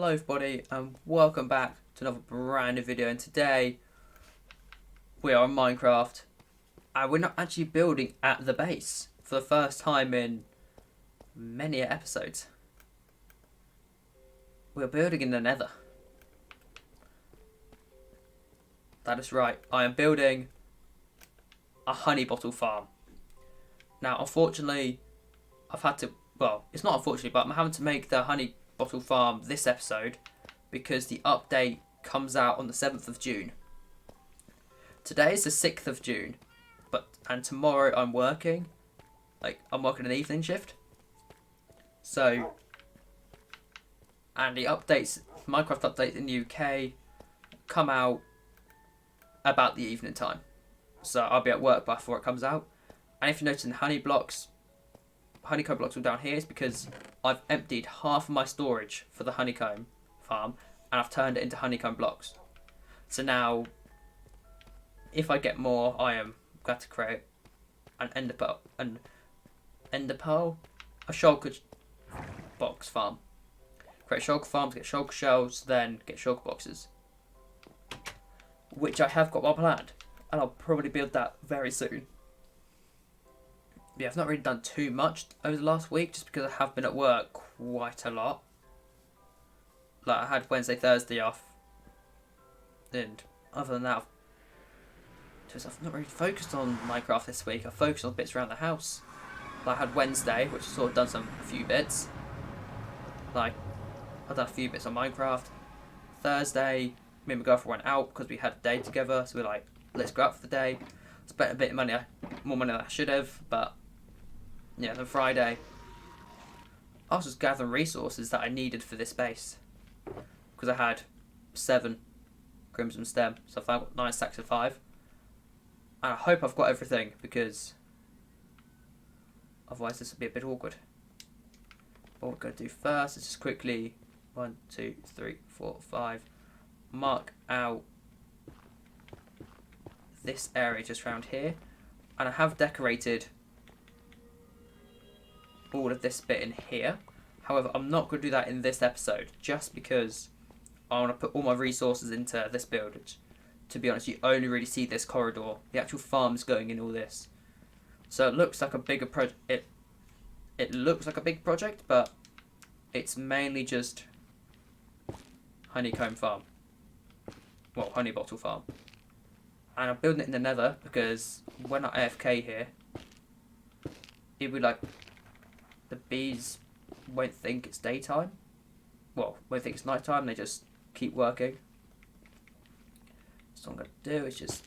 Hello everybody and welcome back to another brand new video, and today we are in Minecraft and we're not actually building at the base for the first time in many episodes. We're building in the Nether. That is right, I am building a honey bottle farm. Now unfortunately I've had to, well it's not unfortunately, but I'm having to make the honey bottle farm this episode because the update comes out on the 7th of June. Today is the 6th of June, and tomorrow I'm working. I'm working an evening shift. So, and the updates, Minecraft updates in the UK come out about the evening time. So I'll be at work before it comes out. And if you notice in honeycomb blocks all down here, is because I've emptied half of my storage for the honeycomb farm and I've turned it into honeycomb blocks. So now, if I get more, I am going to create an ender pearl, a shulker box farm. Create shulker farms, get shulker shells, then get shulker boxes, which I have got well planned, and I'll probably build that very soon. Yeah, I've not really done too much over the last week just because I have been at work quite a lot. I had Wednesday, Thursday off, and other than that, I've not really focused on Minecraft this week. I've focused on bits around the house. I had Wednesday, which I've sort of done a few bits. I've done a few bits on Minecraft. Thursday, me and my girlfriend went out because we had a day together, so we're like, let's go out for the day. Spent a bit of money, more money than I should have, but yeah, then Friday, I was just gathering resources that I needed for this base. Because I had 7 crimson stem, so I've got 9 stacks of 5. And I hope I've got everything, because otherwise this will be a bit awkward. What we're going to do first is just quickly 1, 2, 3, 4, 5 mark out this area just around here, and I have decorated all of this bit in here. However, I'm not going to do that in this episode just because I want to put all my resources into this build. To be honest, you only really see this corridor. The actual farm's going in all this, so it looks like a bigger project. It looks like a big project, but it's mainly just honeycomb farm. Well, honey bottle farm. And I'm building it in the Nether because when I AFK here, it would the bees won't think it's daytime. Well, won't think it's nighttime. They just keep working. So what I'm going to do is just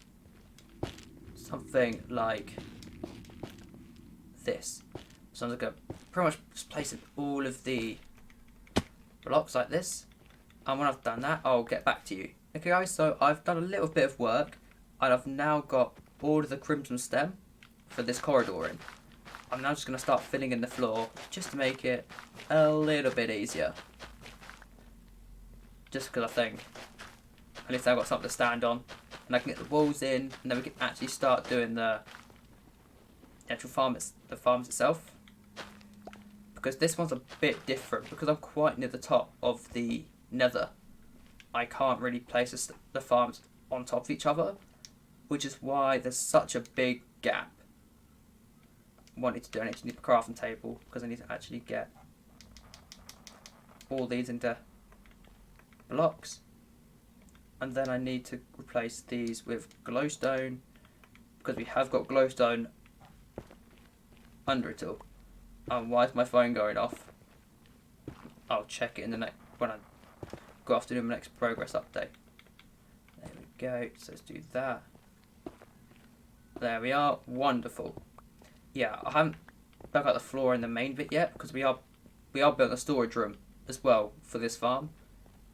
something like this. So I'm going to pretty much just place in all of the blocks like this. And when I've done that, I'll get back to you. Okay guys, so I've done a little bit of work. And I've now got all of the crimson stem for this corridor in. I'm now just going to start filling in the floor just to make it a little bit easier. Just because I think at least I've got something to stand on, and I can get the walls in, and then we can actually start doing the actual farms itself. Because this one's a bit different, because I'm quite near the top of the Nether. I can't really place the farms on top of each other, which is why there's such a big gap. What I need to do, I need to need a crafting table, because I need to actually get all these into blocks. And then I need to replace these with glowstone, because we have got glowstone under it all. And why is my phone going off? I'll check it in the next, when I go off to do my next progress update. There we go, so let's do that. There we are, wonderful. Yeah, I haven't dug out the floor in the main bit yet, because we are building a storage room as well for this farm.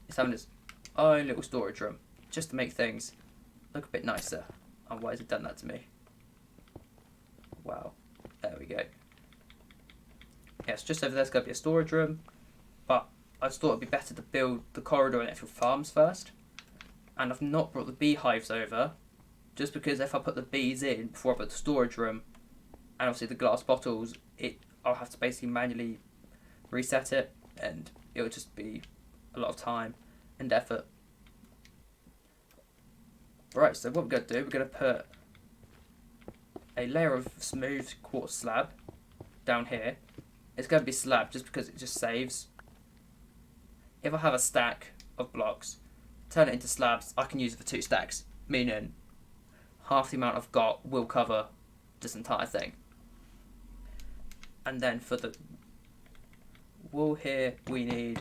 It's having its own little storage room, just to make things look a bit nicer. And why has it done that to me? Wow, there we go. Yes, just over there's going to be a storage room, but I just thought it'd be better to build the corridor and actual farms first. And I've not brought the beehives over, just because if I put the bees in before I put the storage room, and obviously the glass bottles, I'll have to basically manually reset it, and it'll just be a lot of time and effort. Right, so what we're going to do, we're going to put a layer of smooth quartz slab down here. It's going to be slab just because it just saves. If I have a stack of blocks, turn it into slabs, I can use it for 2 stacks, meaning half the amount I've got will cover this entire thing. And then for the wall here, we need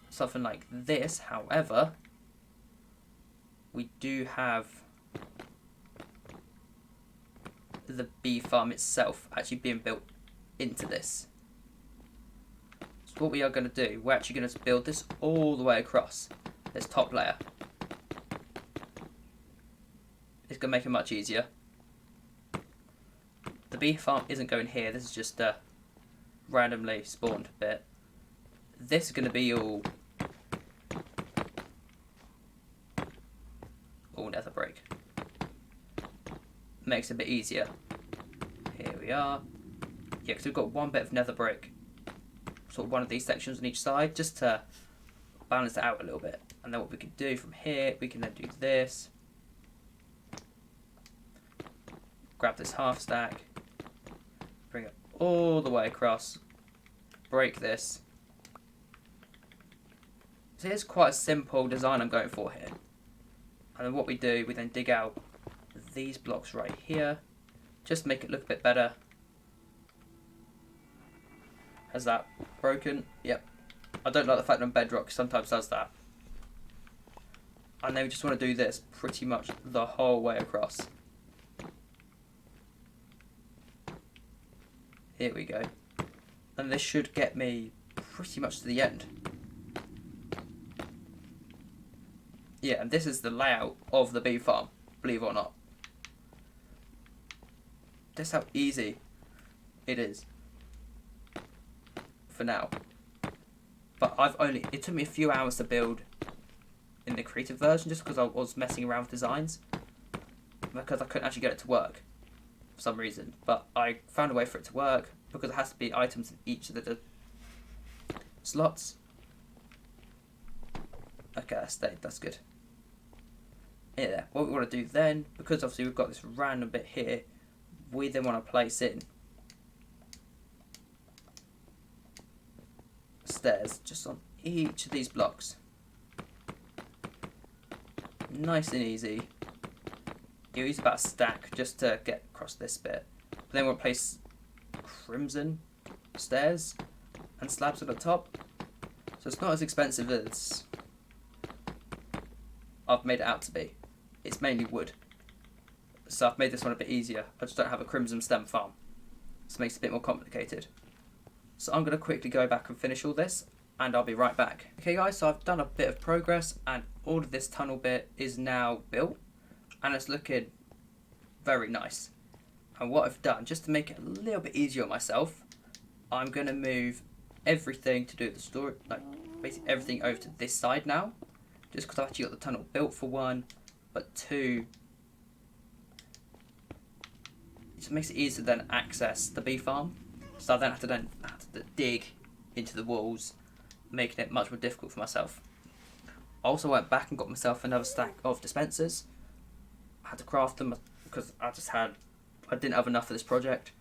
something like this. However, we do have the bee farm itself actually being built into this. So what we are going to do, we're actually going to build this all the way across this top layer. It's going to make it much easier. The bee farm isn't going here, this is just a randomly spawned bit. This is going to be all nether brick. Makes it a bit easier. Here we are. Yeah, because we've got one bit of nether brick, sort of one of these sections on each side, just to balance it out a little bit. And then what we can do from here, we can then do this. Grab this half stack, bring it all the way across, break this. So here's quite a simple design I'm going for here. And then what we do, we then dig out these blocks right here, just to make it look a bit better. Has that broken? Yep. I don't like the fact that bedrock sometimes does that. And then we just want to do this pretty much the whole way across. Here we go. And this should get me pretty much to the end. Yeah, and this is the layout of the bee farm, believe it or not. That's how easy it is for now. But it took me a few hours to build in the creative version just because I was messing around with designs. Because I couldn't actually get it to work for some reason. But I found a way for it to work because it has to be items in each of the slots. Okay, that stayed, that's good. Yeah, what we want to do then, because obviously we've got this random bit here, we then want to place in stairs just on each of these blocks. Nice and easy. You use about a stack just to get across this bit. But then we'll place crimson stairs and slabs at the top. So it's not as expensive as I've made it out to be. It's mainly wood. So I've made this one a bit easier. I just don't have a crimson stem farm. So it makes it a bit more complicated. So I'm going to quickly go back and finish all this and I'll be right back. Okay guys, so I've done a bit of progress and all of this tunnel bit is now built and it's looking very nice. And what I've done, just to make it a little bit easier on myself, I'm going to move everything to do with the story, like basically everything over to this side now. Just because I've actually got the tunnel built for one, but two, it just makes it easier to then access the bee farm. So I then have to dig into the walls, making it much more difficult for myself. I also went back and got myself another stack of dispensers. I had to craft them because I didn't have enough for this project.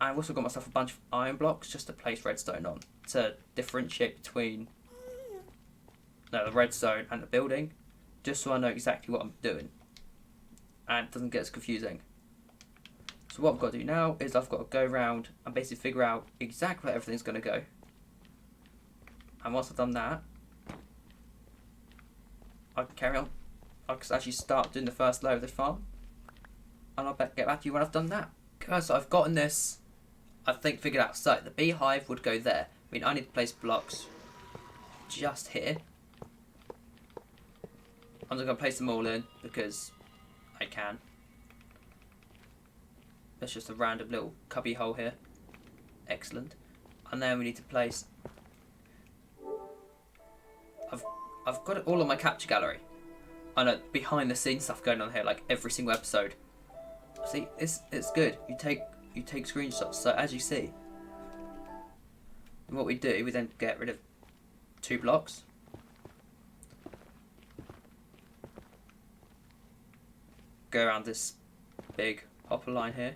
I also got myself a bunch of iron blocks just to place redstone on to differentiate between the redstone and the building, just so I know exactly what I'm doing and it doesn't get as confusing. So what I've got to do now is I've got to go around and basically figure out exactly where everything's going to go. And once I've done that, I can carry on. I can actually start doing the first layer of the farm. And I'll get back to you when I've done that. Okay, so I've gotten this, I think, figured out. So the beehive would go there. I mean, I need to place blocks just here. I'm just going to place them all in because I can. That's just a random little cubby hole here. Excellent. And then we need to place... I've got it all on my capture gallery. I know, behind the scenes stuff going on here, like every single episode. See, it's good. You take screenshots. So as you see, And what we do, we then get rid of 2 blocks. Go around this big hopper line here.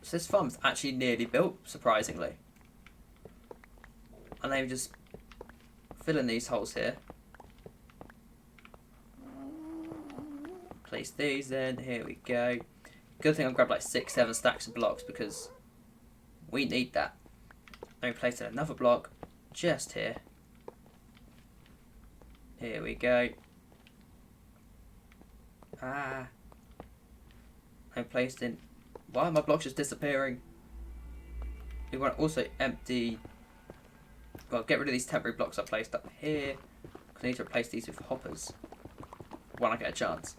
So this farm's actually nearly built, surprisingly. And then we just fill in these holes here. Place these in, here we go. Good thing I've grabbed like 6-7 stacks of blocks because we need that. Then we place in another block just here. Here we go. And placed in. Why are my blocks just disappearing? We want to also empty. Well, get rid of these temporary blocks I placed up here. Because I need to replace these with hoppers when I get a chance.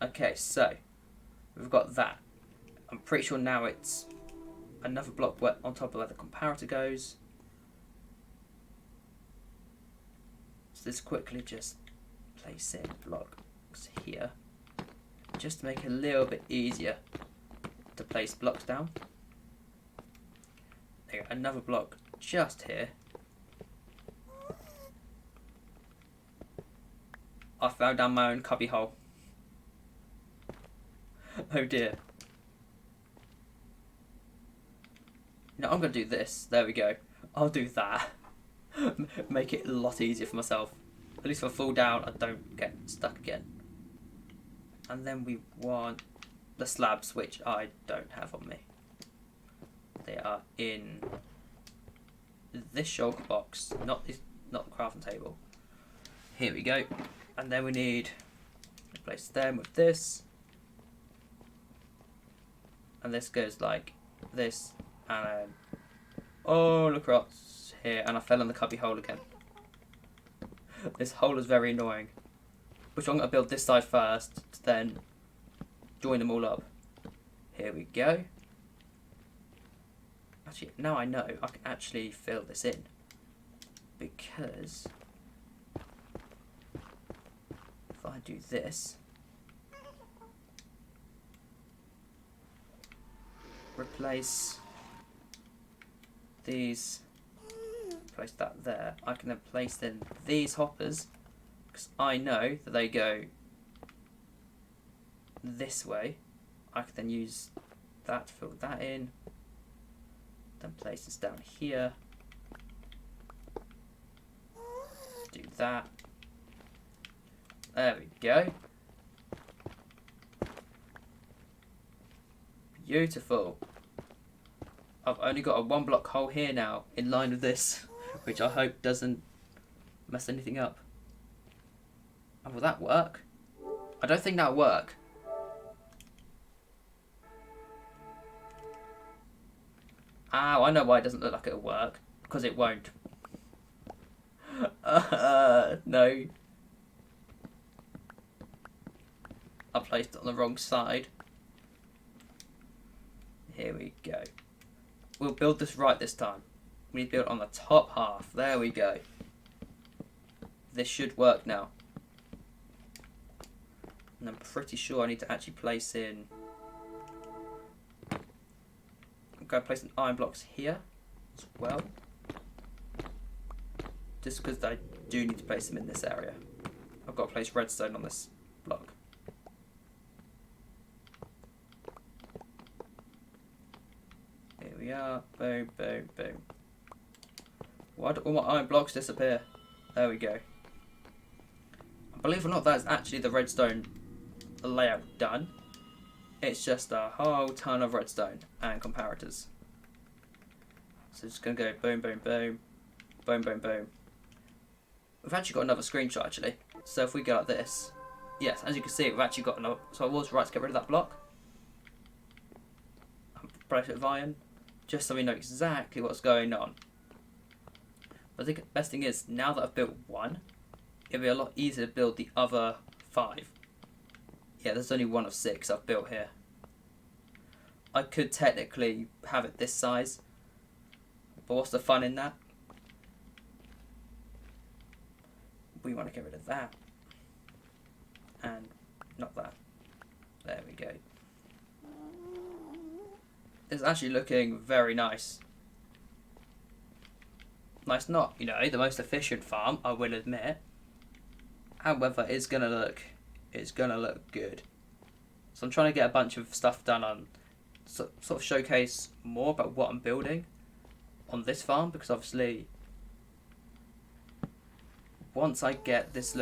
Okay, so we've got that. I'm pretty sure now it's another block on top of where the comparator goes. So let's quickly just place in blocks here, just to make it a little bit easier to place blocks down. There, another block just here. I fell down my own cubby hole. Oh dear. No, I'm going to do this. There we go. I'll do that. Make it a lot easier for myself. At least if I fall down, I don't get stuck again. And then we want the slabs, which I don't have on me. They are in this shulker box, not the crafting table. Here we go. And then we need to replace them with this. And this goes like this, and all across here, and I fell in the cubby hole again. This hole is very annoying. Which I'm going to build this side first, to then join them all up. Here we go. Actually, now I know I can actually fill this in. Because if I do this, replace these, place that there, I can then place in these hoppers, because I know that they go this way. I can then use that to fill that in, then place this down here, do that, there we go. Beautiful. I've only got a 1 block hole here now in line with this, which I hope doesn't mess anything up. And will that work? I don't think that'll work. Ow, I know why it doesn't look like it'll work. Because it won't. No. I placed it on the wrong side. Here we go. We'll build this right this time. We need to build it on the top half. There we go. This should work now. And I'm pretty sure I need to actually place in... I'm going to place some iron blocks here as well. Just because I do need to place them in this area. I've got to place redstone on this block. Here we are. Boom, boom, boom. Why do all my iron blocks disappear? There we go. Believe it or not, that's actually the redstone layout done. It's just a whole ton of redstone and comparators. So just going to go boom, boom, boom, boom, boom, boom. We've actually got another screenshot actually. So if we go like this, yes, as you can see, we've actually got another. So I was right to get rid of that block. Replace it with iron, just so we know exactly what's going on. But I think the best thing is, now that I've built one, it'll be a lot easier to build the other 5. Yeah, there's only 1 of 6 I've built here. I could technically have it this size, but what's the fun in that? We want to get rid of that. And not that. There we go. It's actually looking very nice. Now, it's not, you know, the most efficient farm, I will admit. However, it's gonna look good. So I'm trying to get a bunch of stuff done on, sort of showcase more about what I'm building on this farm, because obviously once I get this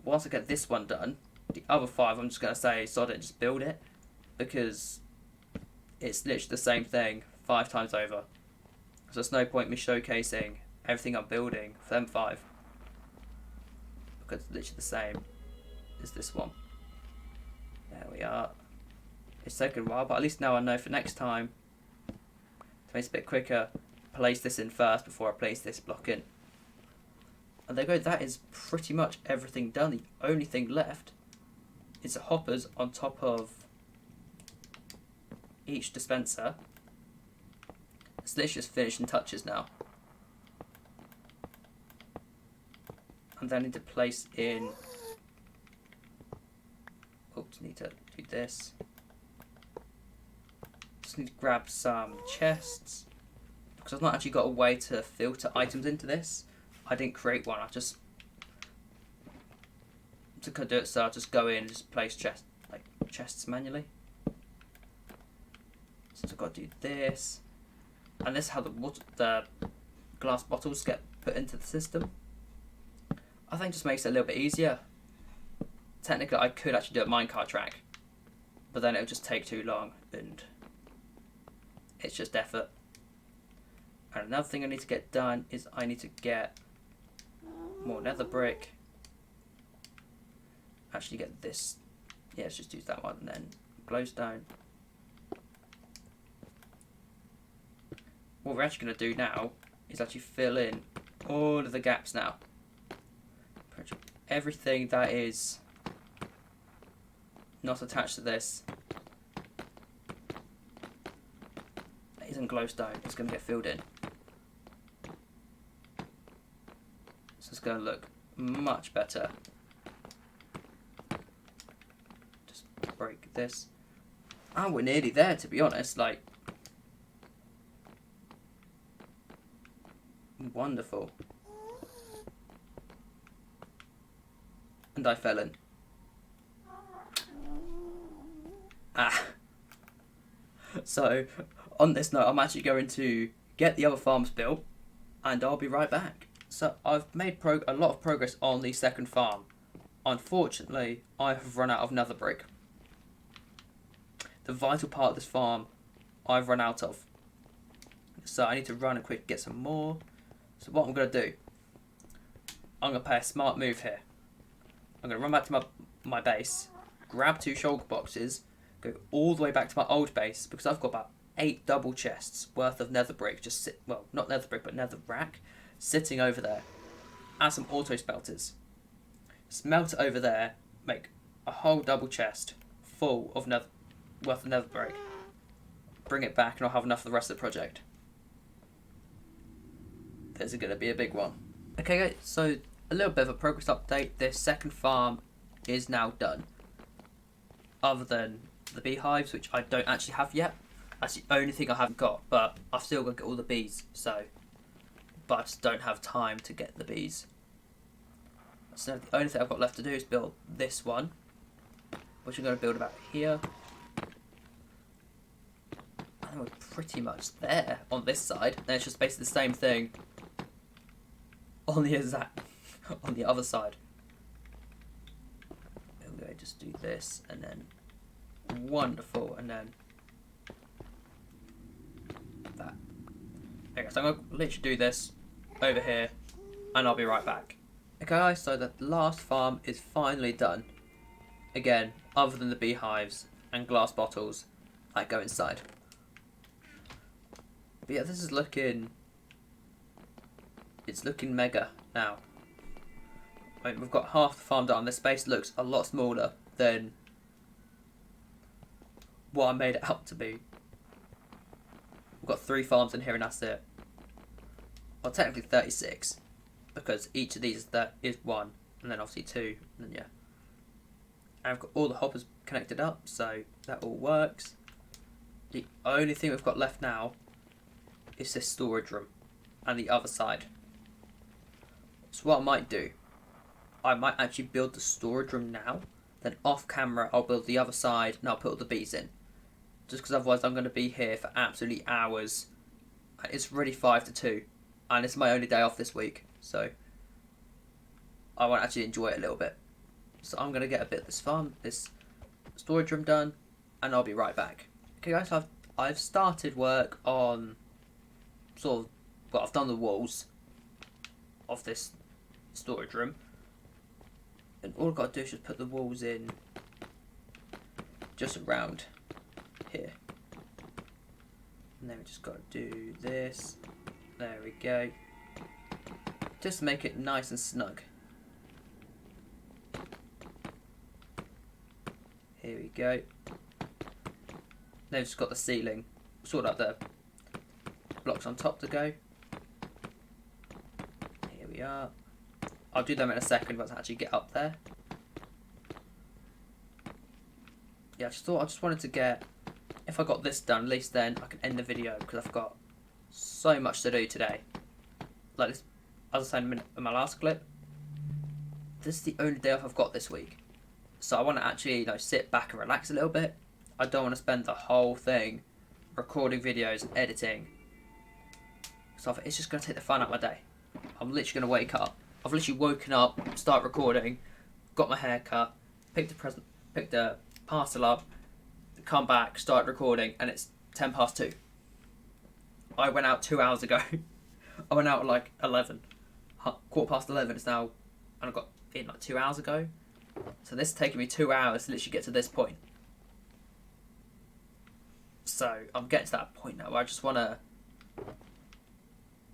once I get this one done, the other 5 I'm just gonna say sod it, just build it, because it's literally the same thing 5 times over. So there's no point me showcasing everything I'm building for them 5, because it's literally the same as this one. There we are. It's taken a while, but at least now I know for next time, to make it a bit quicker, place this in first before I place this block in. And there you go, that is pretty much everything done. The only thing left is the hoppers on top of each dispenser. So this just finishing touches now. And then I need to place in... Oops, need to do this. Just need to grab some chests, because I've not actually got a way to filter items into this. I didn't create one, I just... To do it, so I'll just go in and just place chests manually. So I've got to do this. And this is how the glass bottles get put into the system. I think it just makes it a little bit easier. Technically, I could actually do a minecart track, but then it would just take too long, and it's just effort. And another thing I need to get done is I need to get more nether brick. Actually get this, yeah, let's just use that one, and then glowstone. What we're actually going to do now is actually fill in all of the gaps now. Everything that is not attached to this that isn't glowstone, it's going to get filled in. So it's going to look much better. Just break this. And we're nearly there, to be honest. Like, wonderful. And I fell in. So, on this note, I'm actually going to get the other farms built, and I'll be right back. So, I've made a lot of progress on the second farm. Unfortunately, I have run out of nether brick. The vital part of this farm, I've run out of. So, I need to run and quick get some more. So, what I'm going to do, I'm going to play a smart move here. I'm going to run back to my base, grab 2 shulker boxes, go all the way back to my old base, because I've got about 8 double chests worth of nether brick, not nether brick, but nether rack, sitting over there, and some auto smelters. Smelt it over there, make a whole double chest full of worth of nether brick, bring it back, and I'll have enough for the rest of the project. This is going to be a big one. Okay guys, so a little bit of a progress update. This second farm is now done. Other than the beehives, which I don't actually have yet. That's the only thing I haven't got, but I've still got to get all the bees, so... But I just don't have time to get the bees. So the only thing I've got left to do is build this one, which I'm going to build about here. And we're pretty much there on this side. Then it's just basically the same thing on the other side. I'm going to just do this, and then wonderful, and then that. Okay, so I'm going to literally do this over here, and I'll be right back. Okay guys, so the last farm is finally done. Again, other than the beehives and glass bottles that go inside. But yeah, this is looking... It's looking mega now. I mean, we've got half the farm done. This space looks a lot smaller than what I made it out to be. We've got 3 farms in here and that's it. Well, technically 36, because each of these is 1, and then obviously 2, and then yeah. And I've got all the hoppers connected up, so that all works. The only thing we've got left now is this storage room. and the other side. So what I might do, I might actually build the storage room now, then off camera I'll build the other side and I'll put all the bees in. Just because otherwise I'm going to be here for absolutely hours. It's already 5 to 2 and it's my only day off this week, so I want to actually enjoy it a little bit. So I'm going to get a bit of this storage room done, and I'll be right back. Okay guys, so I've started work on I've done the walls of this storage room, and all I've got to do is just put the walls in just around here, and then we just got to do this. There we go, just to make it nice and snug. Here we go. They've just got the ceiling, sort out the blocks on top to go. Here we are. I'll do them in a second once I actually get up there. Yeah, I just wanted to get, if I got this done, at least then I can end the video, because I've got so much to do today. Like this, as I said in my last clip, this is the only day off I've got this week. So I want to actually sit back and relax a little bit. I don't want to spend the whole thing recording videos and editing. So it's just going to take the fun out of my day. I'm literally going to wake up. I've literally woken up, start recording, got my hair cut, picked the parcel up, come back, start recording, and it's 10 past 2. I went out 2 hours ago. I went out at like 11. 11:15 it's now, and I got in like 2 hours ago. So this is taking me 2 hours to literally get to this point. So I'm getting to that point now where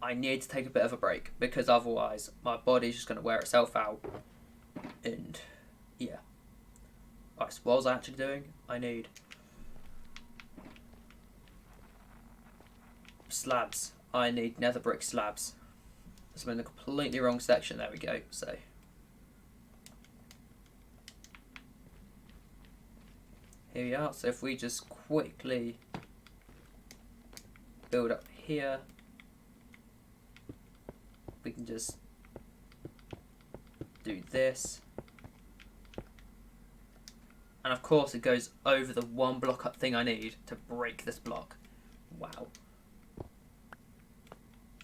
I need to take a bit of a break, because otherwise my body's just going to wear itself out. And yeah. Alright, so what was I actually doing? I need slabs. I need nether brick slabs. So I'm in the completely wrong section. There we go. So here we are. So if we just quickly build up here, we can just do this. And of course it goes over the one block up thing I need to break this block. Wow.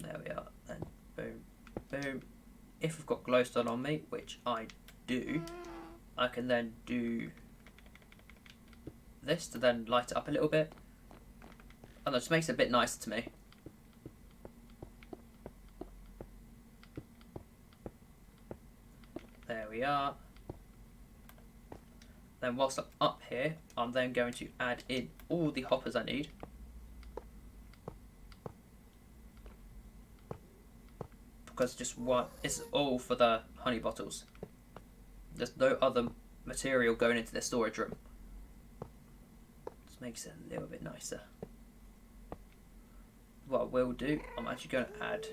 There we are. Then boom, boom. If I've got glowstone on me, which I do, I can then do this to then light it up a little bit, and that just makes it a bit nicer to me. There we are. Then whilst I'm up here, I'm then going to add in all the hoppers I need. Because it's all for the honey bottles. There's no other material going into the storage room. Just makes it a little bit nicer. What I will do, I'm actually going to add,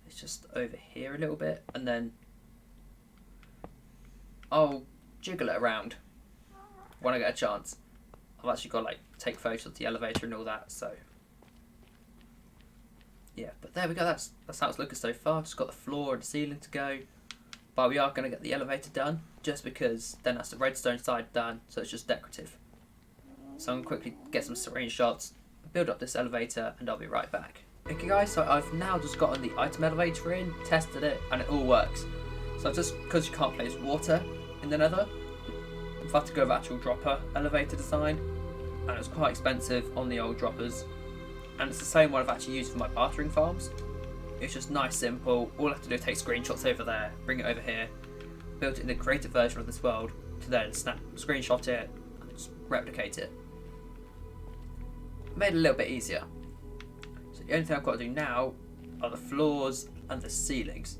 it's just over here a little bit, and then I'll jiggle it around when I get a chance. I've actually got to take photos of the elevator and all that, so yeah. But there we go, that's how it's looking so far. Just got the floor and the ceiling to go, but we are going to get the elevator done, just because then that's the redstone side done, so it's just decorative. So I'm going to quickly get some screenshots, build up this elevator, and I'll be right back. Okay guys, so I've now just gotten the item elevator in, tested it, and it all works. So just because you can't place water in the nether, I've had to go with actual dropper elevator design, and it was quite expensive on the old droppers, and it's the same one I've actually used for my bartering farms. It's just nice, simple. All I have to do is take screenshots over there, bring it over here, build it in the creative version of this world, to then screenshot it and just replicate it. Made it a little bit easier. So the only thing I've got to do now are the floors and the ceilings.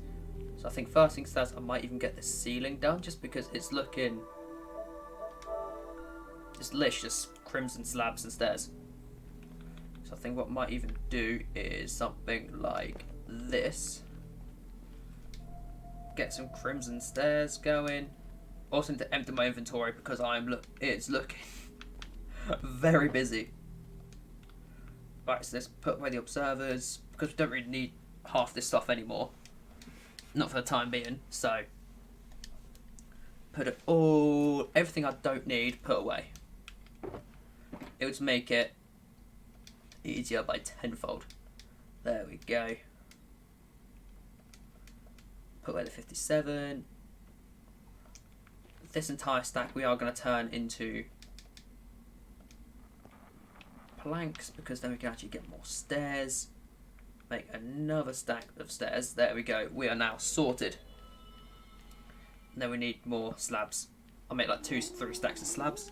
So I think first things first, I might even get the ceiling done, just because it's looking, it's literally just crimson slabs and stairs. So I think what I might even do is something like this. Get some crimson stairs going. Also need to empty my inventory because it's looking very busy. Right, so let's put away the observers, because we don't really need half this stuff anymore. Not for the time being. So put it all, everything I don't need, put away. It would make it easier by tenfold. There we go. Put away the 57. This entire stack we are going to turn into planks, because then we can actually get more stairs. Make another stack of stairs. There we go. We are now sorted. And then we need more slabs. I'll make like 2-3 stacks of slabs.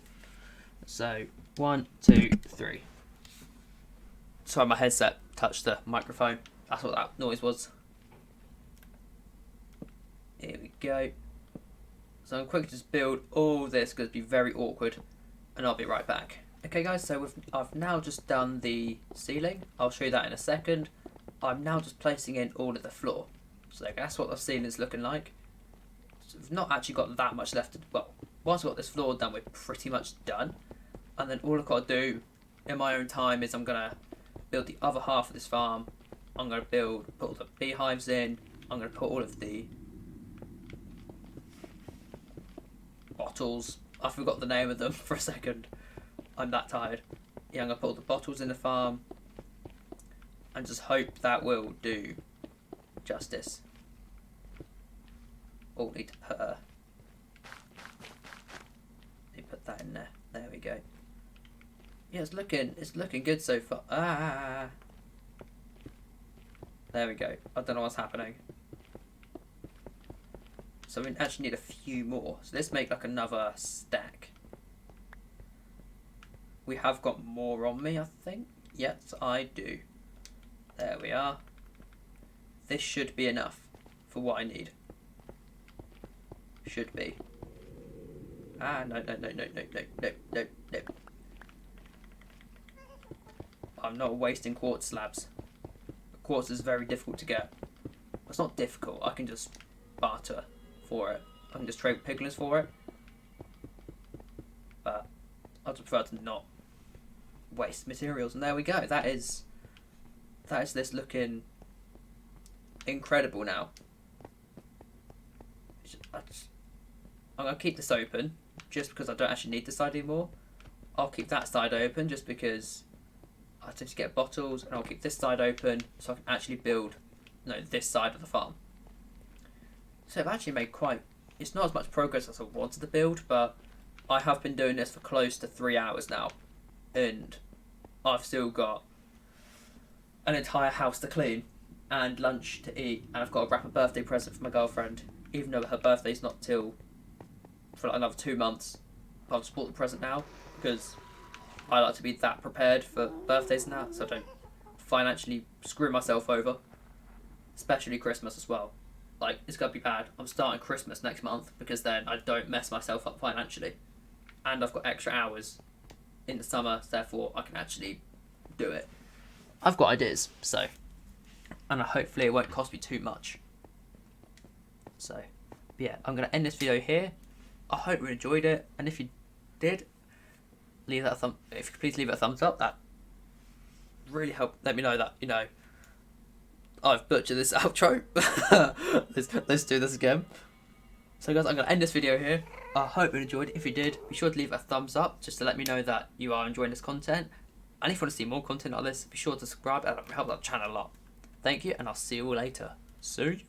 So 1, 2, 3. Sorry, my headset touched the microphone. That's what that noise was. Here we go. So I'm quickly just build all this because it'd be very awkward, and I'll be right back. Okay guys, so I've now just done the ceiling. I'll show you that in a second. I'm now just placing in all of the floor. So that's what the ceiling's looking like. So we've not actually got that much left to, well, once I've got this floor done, we're pretty much done. And then all I've got to do in my own time is I'm going to build the other half of this farm. I'm going to put all the beehives in. I'm going to put all of the bottles. I forgot the name of them for a second. I'm that tired. Yeah, I'm going to put all the bottles in the farm. And just hope that will do justice. Oh, need to put that in there. There we go. Yeah, it's looking good so far. Ah. There we go. I don't know what's happening. So we actually need a few more. So let's make like another stack. We have got more on me, I think. Yes, I do. There we are. This should be enough for what I need. Should be. Ah, no. I'm not wasting quartz slabs. Quartz is very difficult to get. It's not difficult, I can just barter for it. I can just trade piglins for it. But I would prefer to not waste materials. And there we go. That is this looking incredible now. I'm going to keep this open just because I don't actually need this side anymore. I'll keep that side open just because I need to get bottles, and I'll keep this side open so I can actually build this side of the farm. So I've actually made it's not as much progress as I wanted to build, but I have been doing this for close to 3 hours now, and I've still got an entire house to clean and lunch to eat, and I've got to wrap a birthday present for my girlfriend, even though her birthday's not till for like another 2 months. But I've just bought the present now because I like to be that prepared for birthdays and that, so I don't financially screw myself over, especially Christmas as well. Like, it's going to be bad. I'm starting Christmas next month because then I don't mess myself up financially, and I've got extra hours in the summer, so therefore I can actually do it. I've got ideas, so, and hopefully it won't cost me too much. So, yeah, I'm going to end this video here. I hope you enjoyed it, and if you did, leave that if you could please leave it a thumbs up. That really helped. Let me know that I've butchered this outro. let's do this again. So guys, I'm going to end this video here. I hope you enjoyed it. If you did, be sure to leave a thumbs up just to let me know that you are enjoying this content. And if you want to see more content like this, be sure to subscribe. That will help that channel a lot. Thank you, and I'll see you all later. See you.